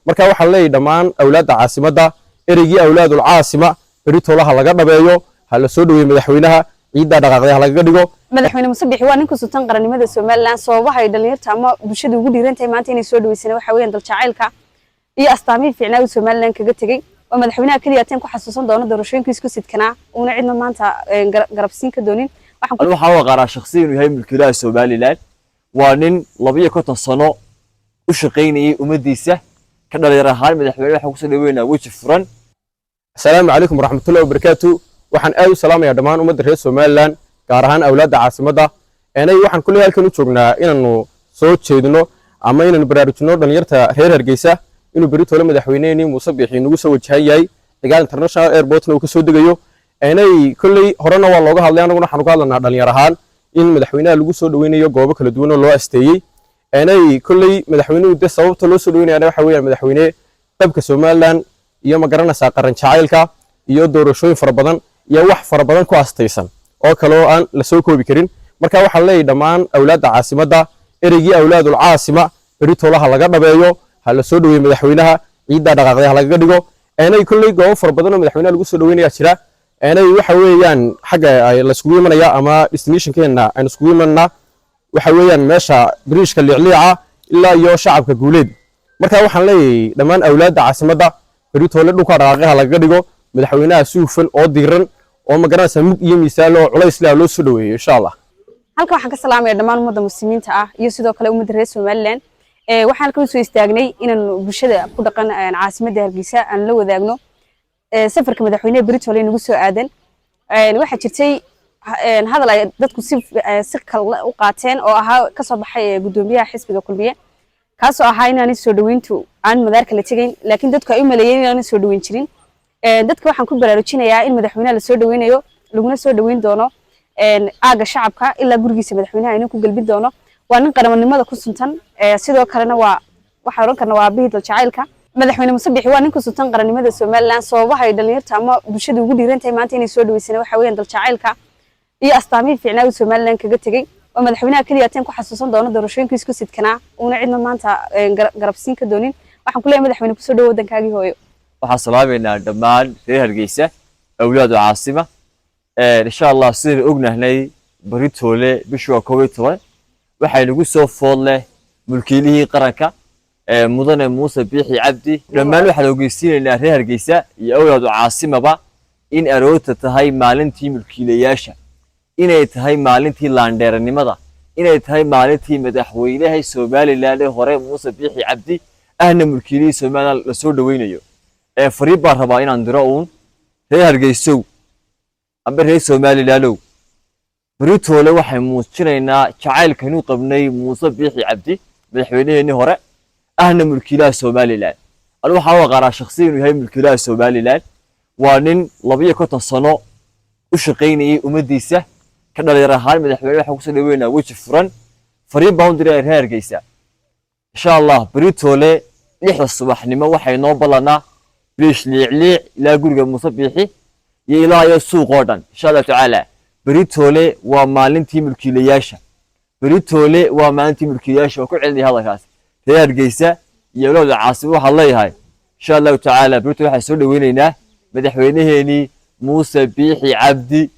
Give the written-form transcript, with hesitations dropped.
marka waxaan leeyahay dhammaan awlaadda caasimadda ereygii awlaadul caasima beritoolaha laga dhabeeyo ha la soo dhaweeyo madaxweynaha ciidda dhaqaaqday ha laga dhigo madaxweyne Muuse Biixi waa ninka sultan qarannimada Soomaaliland sababaha ay dhalinyarta ama bulshada ugu dhiirantahay maanta inay soo dhaweysana waxa weeyaan dal jacaylka iyo astaamihii fiicnaa uu Soomaaliland kaga tagay oo madaxweynaha kaliya tan ku xasuusan doono doorashooyinka isku sidkanaa una cidna maanta garabsiin ka doonin waxaan u aqaanaa shakhsiyan inuu yahay mulkiilaha Soomaaliland waa nin 52 sano u shaqeynayay ummadiisa ka dhalinyar ahaan madaxweynaha waxa ku soo dhaweynaa waji furan. Assalaamu calaykum waraxmatullaahi wabarakaatuh. waxaan aad u salaamayaa dhammaan ummadda reer Soomaaliland gaar ahaan awlaadda caasimadda waxaan kulli halkan u joognaa inaanu soo jeedino ama inaanu baraarujino dhalinyarta reer Hargeysa inuu beritoole madaxweynaha Muuse Biixi nagu soo wajahan yahay Cigaal International Airport uu ka soo degayo kulli horena waa looga hadlay anaguna waxaan uga hadlanaa dhalinyar ahaan in madaxweynaha lagu soo dhaweynayo goobo kala duwan oo loo asteeyay kulli madaxweynuhu de sababta loo soo dhaweynayo waxa weeyaan madaxweyne dabka Soomaaliland iyo ma garanaysaa qaran jacaylka iyo doorashooyin fara badan iyo wax fara badan ku astaysan oo kale oo aan la soo koobi karin marka waxaan leeyahay dhammaan awlaadda caasimadda ereygii awlaadul caasima beritoolaha laga dhabeeyo ha la soo dhaweeyo madaxweynaha ciidda dhaqaaqday ha laga dhigo kulli goobo fara badan oo madaxweynaha lagu soo dhaweynaya jira waxa weeyaan xagga la iskugu imanaya ama destinationkeena aan iskugu imanaa waxa weeyaan meesha bariishka liicliica ilaa iyo shacabka guuleed marka waxaan leeyahay dhammaan awlaadda caasimadda beritoole dhulka dhaqaaqay ha laga dhigo madaxweynaha suufan oo diiran oo ma garanaysaa mug iyo miisaan oo culays leh loo soo dhaweeyo insha Allah. halka waxaan ka salaamayaa dhammaan ummadda muslimiinta ah iyo sidoo kale ummadda reer Soomaaliland waxaan halkan soo istaagnay inaan bulshada ku dhaqan caasimadda Hargeysa aan la wadaagno safarka madaxweynaha beritoole nagu soo aadan waxa jirtay hadal ay dadku si kale u qaateen oo ahaa ka soo baxay gudoomiyaha xisbiga kulmiye kaas oo ahaa inaan soo dhaweyntu aan madaarka la tagayn laakiin dadku ay u maleeyeen inaan soo dhaweyn jirin dadka waxaan ku baraarujinayaa in madaxweynaha la soo dhaweynayo laguna soo dhaweyn doono aaga shacabka ilaa gurigiisa madaxweynaha inuu ku galbi doono waa nin qaranimada ku suntan sidoo kalena waxa oran karna waa bihid jacaylka madaxweyne Muuse Biixi waa ninka sultan qarannimada Soomaaliland sababaha ay dhalinyarta ama bulshada ugu dhiirantahay maanta inay soo dhaweysana waxa weeyaan dal jacaylka iyo astaamihii fiicnaa uu Soomaaliland kaga tagay oo madaxweynaha kaliya tan ku xasuusan doono doorashooyinka isku sidkanaa una cidna maanta garabsiin ka doonin waxaan ku leeyahay madaxweyne ku soo dhawow wadankaagii hooyo waxaan salaameynaa dhammaan reer Hargeysa awlaadda caasima insha Allah sidaan ognahay beritoole bisha 12 waxay nagu soo fool leh mulkiilihii qaranka mudane Muuse Biixi Cabdi dhammaan waxaan ogeysiinaynaa reer Hargeysa iyo awlaadda caasimaba in aroorta tahay maalintii mulkiilayaasha inay tahay maalintii laandheeranimada inay tahay maalintii madaxweynaha Soomaaliland hore Muuse Biixi Cabdi ahna mulkiilihii Soomaaliland la soo dhaweynayo fariib baan rabaa inaan diro reer Hargeysa amba reer Soomaaliland beritoole waxay muujinaynaa jacaylka inuu qabnay Muuse Biixi Cabdi madaxweynaheenii hore ahna mulkiilaha Soomaaliland waxaan u aqaanaa shakhsiyan inuu yahay mulkiilaha Soomaaliland waa nin 52 sano u shaqeynayay ummadiisa ka dhalinyar ahaan madaxweynaha waxa ku soo dhaweynaa waji furan fariin baan u diray reer Hargeysa insha Allah beritoole 6 subaxnimo waxay noo balanaa بليش ليع لا جورج Muuse Biixi يلا يا سوق قدام إن شاء الله تعالى بريتولي ومالنتي ملكيلياشة بريتولي ومالنتي ملكيلياشة وكل عندي هذا كاس هي الجيسة يولد عاصمة الله هاي إن شاء الله تعالى بريتولي حيسولي ويننا مدح وينه هني Muuse Biixi Cabdi